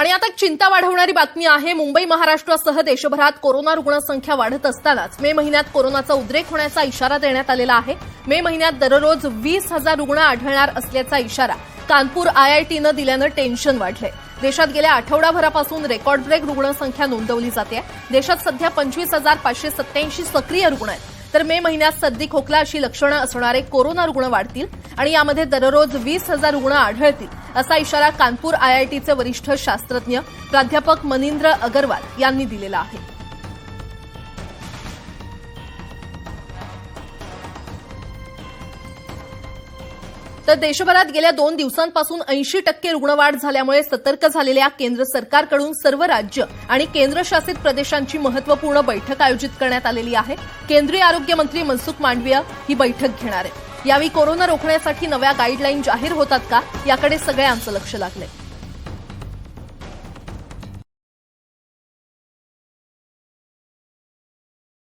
आणि आता चिंता वाढवणारी बातमी आहे। मुंबई महाराष्ट्रासह देशभरात कोरोना रुग्णसंख्या वाढत असतानाच मे महिन्यात कोरोनाचा उद्रेक होण्याचा इशारा देण्यात आलेला आहे। मे महिन्यात दररोज 20,000 रुग्ण आढळणार असल्याचा इशारा कानपूर आयआयटीनं दिल्यानं टेन्शन वाढलंय। देशात गेल्या आठवडाभरापासून रेकॉर्ड ब्रेक रुग्णसंख्या नोंदवली जाते। देशात सध्या 25,587 सक्रिय रुग्ण आहेत, तर मे महिन्यात सर्दी खोकला अशी लक्षणं असणारे कोरोना रुग्ण वाढतील आणि यामध्ये दररोज 20,000 रुग्ण आढळतील असा इशारा कानपूर आयआयटीचे वरिष्ठ शास्त्रज्ञ प्राध्यापक मनिंद्र अगरवाल यांनी दिलेला आहे। तर देशभरात गेल्या 2 दिवसांपासून 80% रुग्णवाढ झाल्यामुळे सतर्क झालेल्या केंद्र सरकारकडून सर्व राज्य आणि केंद्रशासित प्रदेशांची महत्त्वपूर्ण बैठक आयोजित करण्यात आलेली आहे। केंद्रीय आरोग्य मंत्री मनसुख मांडविया ही बैठक घेणार आहेत। यावेळी कोरोना रोखण्यासाठी नव्या गाईडलाईन जाहीर होतात का याकडे सगळ्यांचं लक्ष लागलंय।